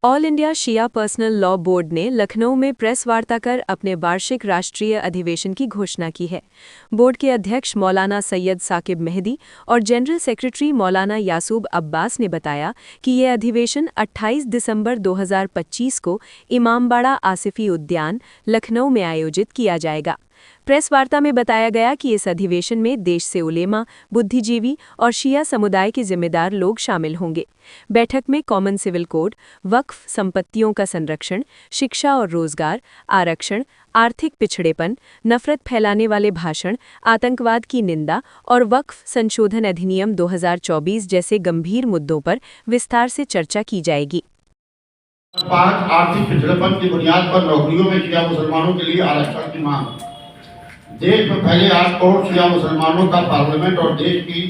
All India शिया personal law board ने लखनऊ में press वार्ता कर अपने वार्षिक राष्ट्रीय अधिवेशन की घोषणा की है। बोर्ड के अध्यक्ष मौलाना सैयद साकिब मेहदी और जनरल सेक्रेटरी मौलाना यासूब अब्बास ने बताया कि ये अधिवेशन 28 दिसंबर 2025 को इमामबाड़ा आसिफी उद्यान, लखनऊ में आयोजित किया जाएगा। प्रेस वार्ता में बताया गया कि इस अधिवेशन में देश से उलेमा, बुद्धिजीवी और शिया समुदाय के जिम्मेदार लोग शामिल होंगे। बैठक में कॉमन सिविल कोड, वक्फ संपत्तियों का संरक्षण, शिक्षा और रोजगार, आरक्षण, आर्थिक पिछड़ेपन, नफरत फैलाने वाले भाषण, आतंकवाद की निंदा और वक्फ संशोधन अधिनियम 2024 जैसे गंभीर मुद्दों पर विस्तार से चर्चा की जाएगी। 5 आर्थिक पिछड़ेपन की बुनियाद पर नौकरियों में शिया मुसलमानों के लिए आरक्षण की मांग। देश में पहले 8 करोड़ शिया मुसलमानों का पार्लियामेंट और देश की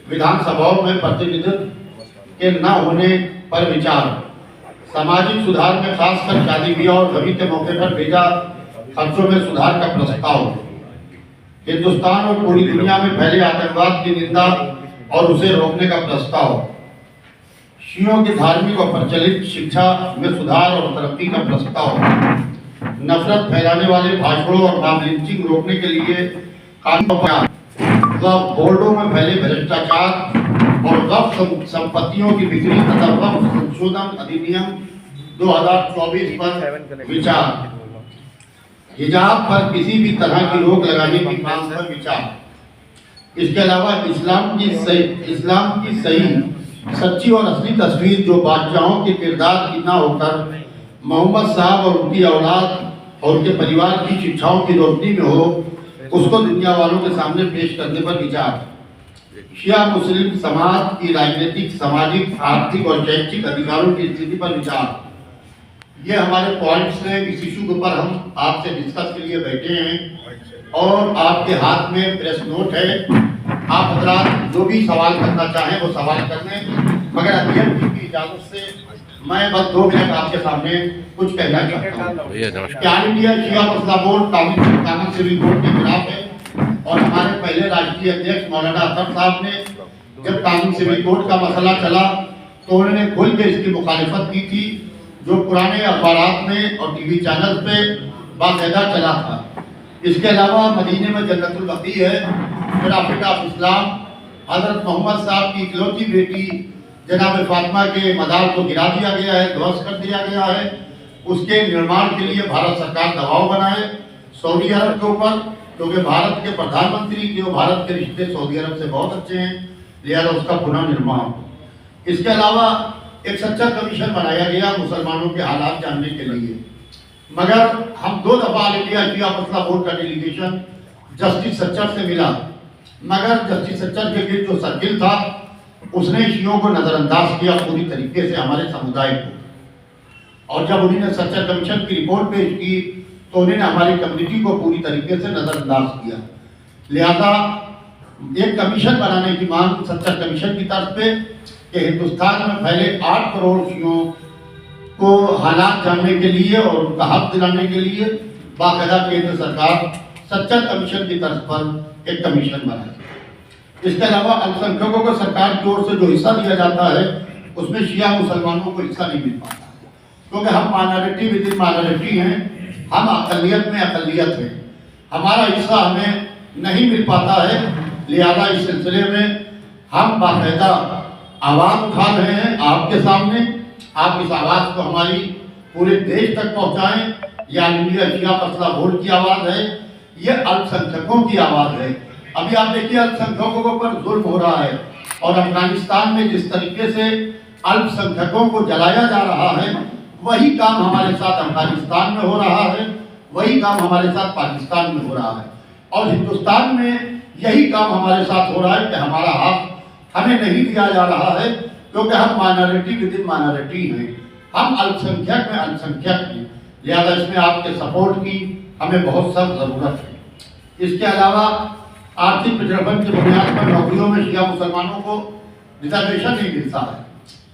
विधानसभाओं में प्रतिनिधित्व के न होने पर विचार। सामाजिक सुधार में खासकर शादी ब्याह और गरीबी के मौके पर भेजा खर्चों में सुधार का प्रस्ताव। हिंदुस्तान और पूरी दुनिया में फैले आतंकवाद की निंदा और उसे रोकने का प्रस्ताव। शियों की धार्मिक और प्रचलित शिक्षा में सुधार और तरक्की का प्रस्ताव। नफरत फैलाने वाले भाषणों और मॉब लिंचिंग रोकने के लिए कानून। बोर्डों में फैले भ्रष्टाचार और वक्फ संपत्तियों की बिक्री तथा वक्फ संशोधन अधिनियम 2024 पर विचार। हिजाब पर किसी भी तरह की रोक लगाने की मांग पर विचार। इसके अलावा इस्लाम की सही, सच्ची और असली तस्वीर जो बादशाहों के किरदार की ना होकर मोहम्मद साहब और उनकी औलाद और उनके परिवार की शिक्षाओं की रोशनी में हो, उसको दुनिया वालों के सामने पेश करने पर विचार। शिया मुस्लिम समाज की राजनीतिक, सामाजिक, आर्थिक और शैक्षिक अधिकारों की स्थिति पर विचार। ये हमारे पॉइंट्स हैं। इस इशू के ऊपर हम आपसे डिस्कस के लिए बैठे हैं और आपके हाथ में प्रेस नोट है। आप हजरात जो भी सवाल करना चाहें वो सवाल कर लें, मगर अध्यक्ष जी की इजाजत से मैं बस 2 मिनट आपके सामने कुछ कहना चाहता हूँ। ऑल इंडिया शिया मसला बोर्ड कॉमन सिविल कोड के खिलाफ है और हमारे पहले राष्ट्रीय अध्यक्ष मौलाना असद साहब ने जब कॉमन सिविल कोड का मसला चला तो उन्होंने खुल के इसकी मुखालिफत की थी, जो पुराने अखबारात में और टीवी चैनल पे बाकायदा चला था। इसके अलावा मदीने में जन्नतुल बकी है, प्रॉफिट ऑफ इस्लाम, हजरत मोहम्मद साहब की इकलौती बेटी जनाब फातिमा के मदार को गिरा दिया गया है, ध्वस्त कर दिया गया है। उसके निर्माण के लिए भारत सरकार दबाव बनाए सऊदी अरब के ऊपर, क्योंकि भारत के प्रधानमंत्री के भारत के रिश्ते सऊदी अरब से बहुत अच्छे हैं, लिहाजा उसका पुनर्निर्माण। इसके अलावा एक सच्चा कमीशन बनाया गया मुसलमानों के हालात जानने के लिए, मगर हम 2 दफा ऑल इंडिया शिया मसला बोर्ड का डेलीगेशन जस्टिस सच्चर से मिला, मगर जस्टिस सच्चर के गिर्द जो सर्किल था उसने शियों को नजरअंदाज किया पूरी तरीके से, हमारे समुदाय को। और जब उन्होंने सच्चर कमीशन की रिपोर्ट पेश की तो उन्होंने हमारी कम्युनिटी को पूरी तरीके से नजरअंदाज किया। लिहाजा एक कमीशन बनाने की मांग सच्चर कमीशन की तरफ पे कि हिंदुस्तान में फैले 8 करोड़ शियों को हालात जानने के लिए और उनका हक दिलाने के लिए बाकायदा केंद्र सरकार सच्चर कमीशन की तरफ पर एक कमीशन बनाए। इसके अलावा अल्पसंख्यकों को सरकार की ओर से जो हिस्सा दिया जाता है उसमें शिया मुसलमानों को हिस्सा नहीं मिल पाता, क्योंकि हम माइनॉरिटी विद इन माइनॉरिटी हैं, हम अकलियत में अकलियत हैं, हमारा हिस्सा हमें नहीं मिल पाता है। लिहाजा इस सिलसिले में हम बाकायदा आवाज़ उठा रहे हैं आपके सामने। आप इस आवाज़ को हमारी पूरे देश तक पहुँचाएँ। ये ऑल इंडिया शिया मसला बोर्ड की आवाज़ है, ये अल्पसंख्यकों की आवाज़ है। अभी आप देखिए अल्पसंख्यकों के ऊपर जुल्म हो रहा है और अफगानिस्तान में जिस तरीके से अल्पसंख्यकों को जलाया जा रहा है, वही काम हमारे साथ अफगानिस्तान में हो रहा है, वही काम हमारे साथ पाकिस्तान में हो रहा है और हिंदुस्तान में यही काम हमारे साथ हो रहा है कि हमारा हक हमें नहीं दिया जा रहा है, क्योंकि हम माइनॉरिटी विद इन माइनॉरिटी हैं, हम अल्पसंख्यक में अल्पसंख्यक हैं। लिहाजा इसमें आपके सपोर्ट की हमें बहुत सख्त ज़रूरत है। इसके अलावा आर्थिक पिछड़ेपन की बुनियाद पर नौकरियों में शिया मुसलमानों को रिजर्वेशन नहीं मिलता है।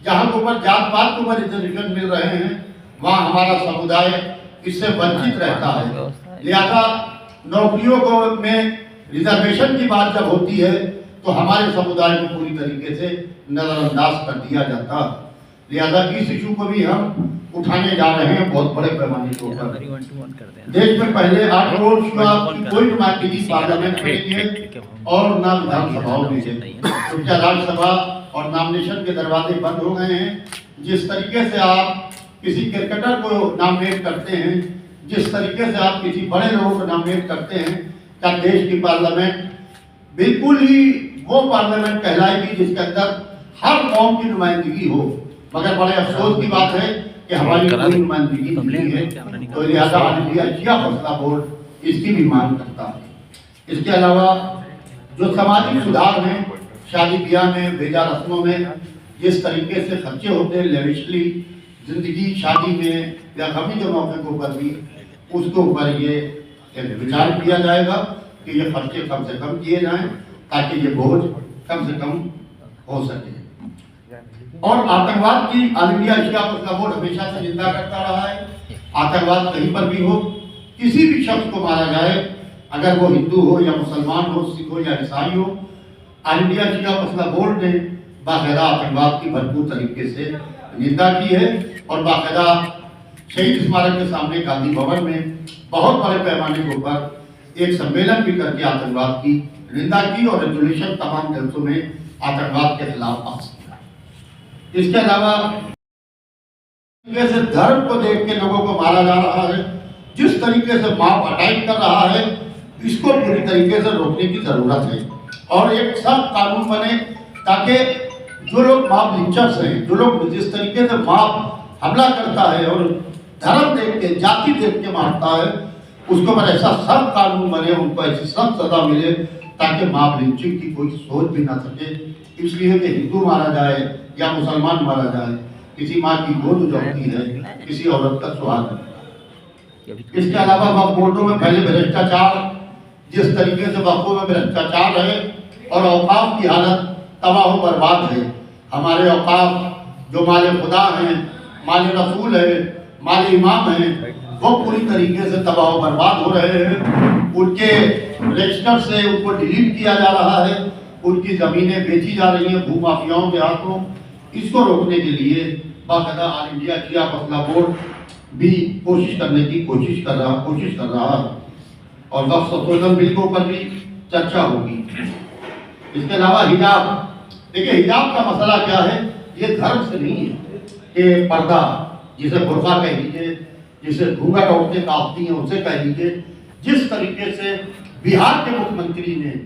जहाँ के ऊपर जात पात के ऊपर रिजर्वेशन मिल रहे हैं, वहाँ हमारा समुदाय इससे वंचित रहता है। लिहाजा नौकरियों को में रिजर्वेशन की बात जब होती है तो हमारे समुदाय को पूरी तरीके से नजरअंदाज कर दिया जाता। लिहाजा इस इशू को भी हम उठाने जा रहे हैं बहुत बड़े पैमाने के ऊपर। देश में पहले 8 करोड़ शिवा की कोई नुमाइंदगी पार्लियामेंट में नहीं है और ना विधानसभाओं में है, क्योंकि राज्यसभा और नॉमिनेशन के दरवाजे बंद हो गए हैं। जिस तरीके से आप किसी क्रिकेटर को नॉमिनेट करते हैं, जिस तरीके से आप किसी बड़े लोगों को नॉमिनेट करते हैं, क्या देश की पार्लियामेंट बिल्कुल ही वो पार्लियामेंट कहलाएगी जिसके अंदर हर कौम की नुमाइंदगी हो। मगर बड़े अफसोस की बात है कि हमारी कोई नुमाइंदगी नहीं है, तो लिहाजा ऑल इंडिया शिया फैसला बोर्ड इसकी भी मांग करता है। इसके अलावा जो सामाजिक सुधार हैं, शादी ब्याह में, भेजा रस्मों में जिस तरीके से खर्चे होते हैं लेविशली, जिंदगी शादी में या गमी के मौके के ऊपर भी, उसके ऊपर ये विचार किया जाएगा कि ये खर्चे कम से कम किए जाएं ताकि ये बोझ कम से कम हो सके। और आतंकवाद की ऑल इंडिया शिया फैसला बोर्ड हमेशा से निंदा करता रहा है। आतंकवाद कहीं पर भी हो, किसी भी शख्स को मारा जाए, अगर वो हिंदू हो या मुसलमान हो, सिख हो या ईसाई हो, ऑल इंडिया शिया फैसला बोर्ड ने बाकायदा आतंकवाद की भरपूर तरीके से निंदा की है और बाकायदा शहीद स्मारक के सामने गांधी भवन में बहुत बड़े पैमाने के ऊपर एक सम्मेलन भी करके आतंकवाद की निंदा की और रेजोल्यूशन तमाम देशों में आतंकवाद के खिलाफ पास किया। इसके अलावा जैसे धर्म को देख के लोगों को मारा जा रहा है, जिस तरीके से मॉब अटैक कर रहा है, इसको पूरी तरीके से रोकने की जरूरत है और एक सख्त कानून बने ताकि जो लोग मॉब लिंचर्स हैं, जो लोग जिस तरीके से मॉब हमला करता है और धर्म देख के, जाति देख के मारता है, उसको पर ऐसा सख्त कानून बने, उनको ऐसी सख्त सजा मिले ताकि मॉब लिंचिंग की कोई सोच भी ना सके। इसलिए कि हिंदू मारा जाए या मुसलमान मारा जाए, किसी माँ की गोद उजड़ती है, किसी औरत का सुहाग है। इसके अलावा वक्फ बोर्डों में पहले भ्रष्टाचार, जिस तरीके से वक्फों में भ्रष्टाचार है और औकाफ की हालत तबाह बर्बाद है। हमारे औकाफ जो माले खुदा हैं, माले रसूल है, माले इमाम हैं, वो पूरी तरीके से तबाह बर्बाद हो रहे हैं। उनके रजिस्टर से उनको डिलीट किया जा रहा है, उनकी ज़मीनें बेची जा रही हैं भूमाफियाओं के हाथों। इसको रोकने के लिए बाकायदा ऑल इंडिया शिया फैसला बोर्ड भी कोशिश कर रहा है और वक्फ संशोधन बिल के ऊपर भी चर्चा होगी। इसके अलावा हिजाब, देखिए हिजाब का मसला क्या है, ये धर्म से नहीं है कि पर्दा, जिसे बुर्का कह लीजिए, जिसे घूंघट औरतें काटती हैं उसे कह लीजिए, जिस तरीके से बिहार के मुख्यमंत्री ने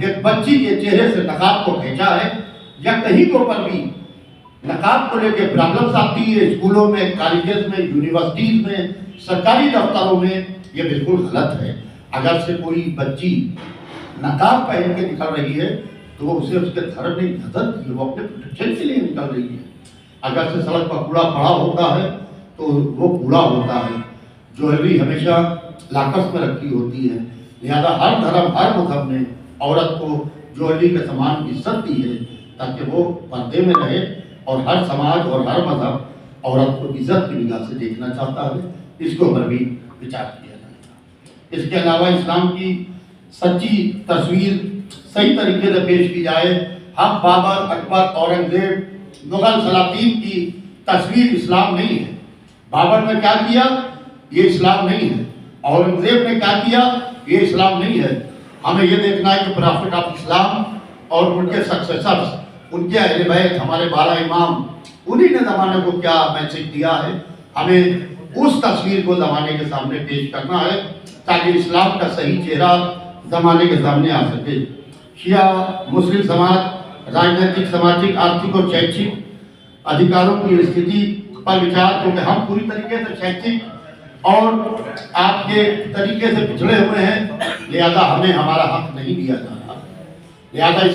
एक बच्ची के चेहरे से नकाब को खींचा है, या कहीं के ऊपर भी नकाब को लेकर प्रॉब्लम्स आती है स्कूलों में, कॉलेजेस में, यूनिवर्सिटीज में, सरकारी दफ्तरों में, ये बिल्कुल गलत है। अगर से कोई बच्ची नकाब पहन के निकल रही है तो वो उसे उसके धर्म ने इजाजत दी है, वो अपने प्रोटेक्शन के लिए निकल रही है। अगर से सड़क पर कूड़ा पड़ा होता है तो वो कूड़ा होता है। ज्वेलरी हमेशा लाकर्स में रखी होती है, लिहाजा हर धर्म, हर मजहब ने औरत को ज्वेलरी के समान इज्जत दी है ताकि वो पर्दे में रहे और हर समाज और हर मजहब औरत को इज्जत की निगाह से देखना चाहता है। इसके ऊपर भी विचार किया जाएगा। इसके अलावा इस्लाम की सच्ची तस्वीर सही तरीके से पेश की जाए। हम बाबर, अकबर, औरंगजेब, मुगल सलातीन की तस्वीर इस्लाम नहीं है। बाबर ने क्या किया, ये इस्लाम नहीं है। औरंगजेब ने क्या किया, ये इस्लाम नहीं है। हमें ये देखना है कि प्रॉफिट ऑफ इस्लाम और उनके सक्सेसर्स, उनके अहले बैत, हमारे 12 इमाम, उन्हीं ने ज़माने को क्या मैसेज दिया है। हमें उस तस्वीर को ज़माने के सामने पेश करना है ताकि इस्लाम का सही चेहरा ज़माने के सामने आ सके। शिया मुस्लिम समाज राजनीतिक, सामाजिक, आर्थिक और शैक्षिक अधिकारों की स्थिति पर विचार, क्योंकि हम पूरी तरीके से शैक्षिक और आपके तरीके से पिछड़े हुए हैं, लिहाजा हमें हमारा हक नहीं दिया जा रहा। लिहाजा